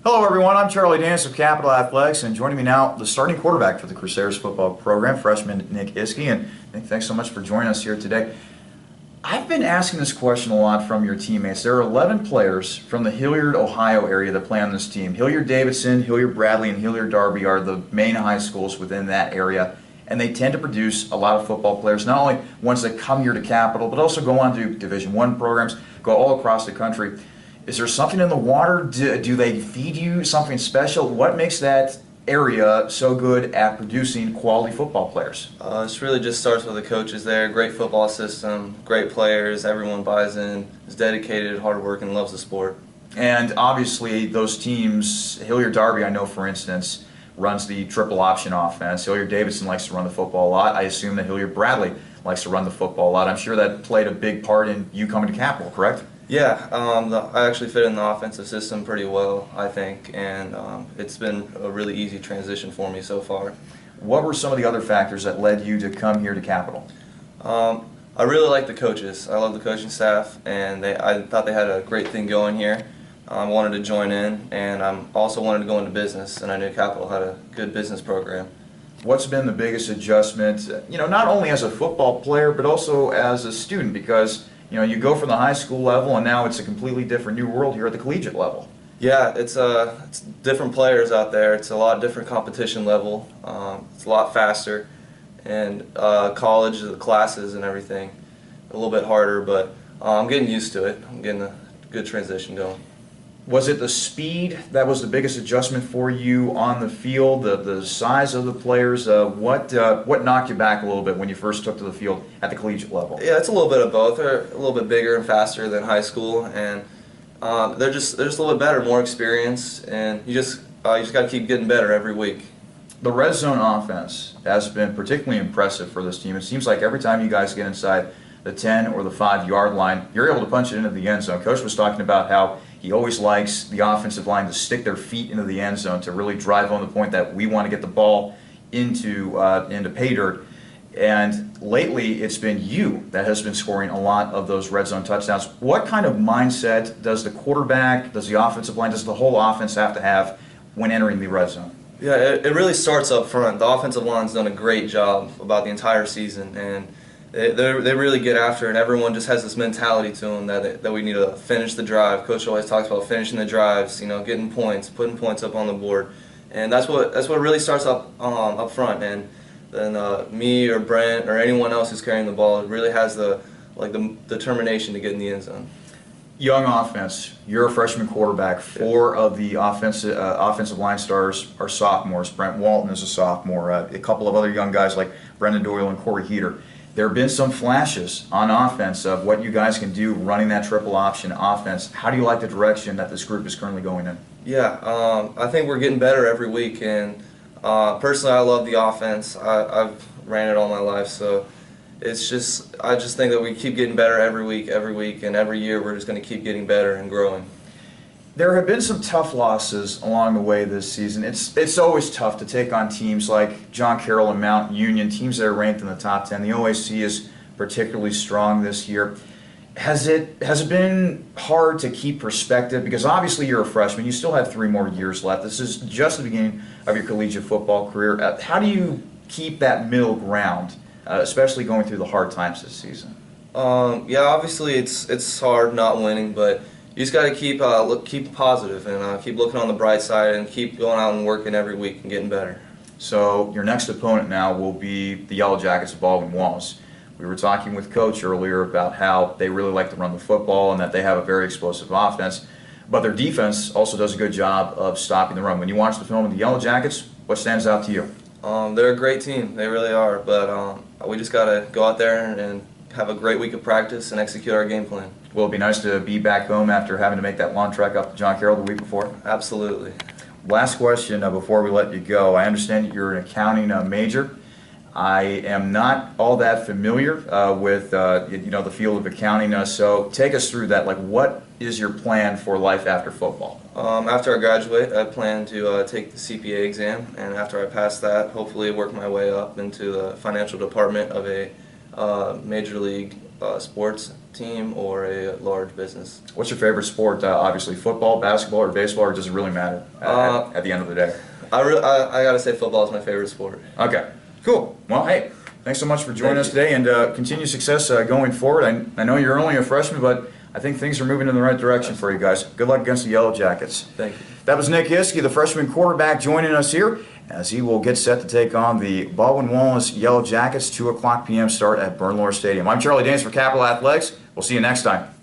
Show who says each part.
Speaker 1: Hello everyone, I'm Charlie Dance of Capital Athletics, and joining me now, the starting quarterback for the Crusaders football program, freshman Nick Iske. And Nick, thanks so much for joining us here today. I've been asking this question a lot from your teammates. There are 11 players from the Hilliard, Ohio area that play on this team. Hilliard-Davidson, Hilliard-Bradley, and Hilliard-Darby are the main high schools within that area, and they tend to produce a lot of football players, not only ones that come here to Capital, but also go on to Division I programs, go all across the country. Is there something in the water? Do they feed you something special? What makes that area so good at producing quality football players?
Speaker 2: This really just starts with the coaches there. Great football system, great players, everyone buys in, is dedicated, hardworking, loves the sport.
Speaker 1: And obviously those teams, Hilliard-Darby, I know for instance, runs the triple option offense. Hilliard-Davidson likes to run the football a lot. I assume that Hilliard-Bradley likes to run the football a lot. I'm sure that played a big part in you coming to Capital, correct?
Speaker 2: Yeah, I actually fit in the offensive system pretty well, I think, and it's been a really easy transition for me so far.
Speaker 1: What were some of the other factors that led you to come here to Capital?
Speaker 2: I really like the coaches. I love the coaching staff, and I thought they had a great thing going here. I wanted to join in, and I also wanted to go into business, and I knew Capital had a good business program.
Speaker 1: What's been the biggest adjustment, not only as a football player, but also as a student? Because you go from the high school level, and now it's a completely different new world here at the collegiate level.
Speaker 2: Yeah, it's different players out there. It's a lot different competition level. It's a lot faster, and college, the classes and everything, a little bit harder, but I'm getting used to it. I'm getting a good transition going.
Speaker 1: Was it the speed that was the biggest adjustment for you on the field, the size of the players? What knocked you back a little bit when you first took to the field at the collegiate level?
Speaker 2: Yeah, it's a little bit of both. They're a little bit bigger and faster than high school, and they're just a little bit better, more experience, and you just got to keep getting better every week.
Speaker 1: The red zone offense has been particularly impressive for this team. It seems like every time you guys get inside the 10 or the 5-yard line, you're able to punch it into the end zone. Coach was talking about how he always likes the offensive line to stick their feet into the end zone to really drive home the point that we want to get the ball into pay dirt. And lately, it's been you that has been scoring a lot of those red zone touchdowns. What kind of mindset does the quarterback, does the offensive line, does the whole offense have to have when entering the red zone?
Speaker 2: Yeah, it really starts up front. The offensive line's done a great job about the entire season, and they really get after it. Everyone just has this mentality to them that we need to finish the drive. Coach always talks about finishing the drives, getting points, putting points up on the board, and that's what really starts up front. And then me or Brent or anyone else who's carrying the ball really has the determination to get in the end zone.
Speaker 1: Young offense. You're a freshman quarterback. 4 of the offensive line stars are sophomores. Brent Walton is a sophomore. A couple of other young guys like Brendan Doyle and Corey Heater. There have been some flashes on offense of what you guys can do running that triple option offense. How do you like the direction that this group is currently going in?
Speaker 2: Yeah, I think we're getting better every week, and personally I love the offense. I've ran it all my life, so I just think that we keep getting better every week, and every year we're just going to keep getting better and growing.
Speaker 1: There have been some tough losses along the way this season. It's always tough to take on teams like John Carroll and Mount Union, teams that are ranked in the top 10. The OAC is particularly strong this year. Has it been hard to keep perspective? Because obviously you're a freshman. You still have 3 more years left. This is just the beginning of your collegiate football career. How do you keep that middle ground, especially going through the hard times this season?
Speaker 2: Yeah, obviously it's hard not winning, but you just got to keep positive and keep looking on the bright side and keep going out and working every week and getting better.
Speaker 1: So your next opponent now will be the Yellow Jackets of Baldwin Wallace. We were talking with Coach earlier about how they really like to run the football and that they have a very explosive offense, but their defense also does a good job of stopping the run. When you watch the film of the Yellow Jackets, what stands out to you?
Speaker 2: They're a great team. They really are, but we just got to go out there and have a great week of practice and execute our game plan.
Speaker 1: Will it be nice to be back home after having to make that long trek up to John Carroll the week before?
Speaker 2: Absolutely.
Speaker 1: Last question before we let you go. I understand that you're an accounting major. I am not all that familiar with the field of accounting, so take us through that. Like, what is your plan for life after football?
Speaker 2: After I graduate, I plan to take the CPA exam, and after I pass that, hopefully work my way up into the financial department of a major league sports team or a large business.
Speaker 1: What's your favorite sport? Obviously, football, basketball, or baseball, or does it really matter at the end of the day?
Speaker 2: I gotta say football is my favorite sport.
Speaker 1: Okay, cool. Well, hey, thanks so much for joining us today, and continue success going forward. I know you're only a freshman, but I think things are moving in the right direction for you guys. Good luck against the Yellow Jackets.
Speaker 2: Thank you.
Speaker 1: That was Nick Iske, the freshman quarterback, joining us here as he will get set to take on the Baldwin Wallace Yellow Jackets, 2 o'clock p.m. start at Bernlohr Stadium. I'm Charlie Danes for Capital Athletics. We'll see you next time.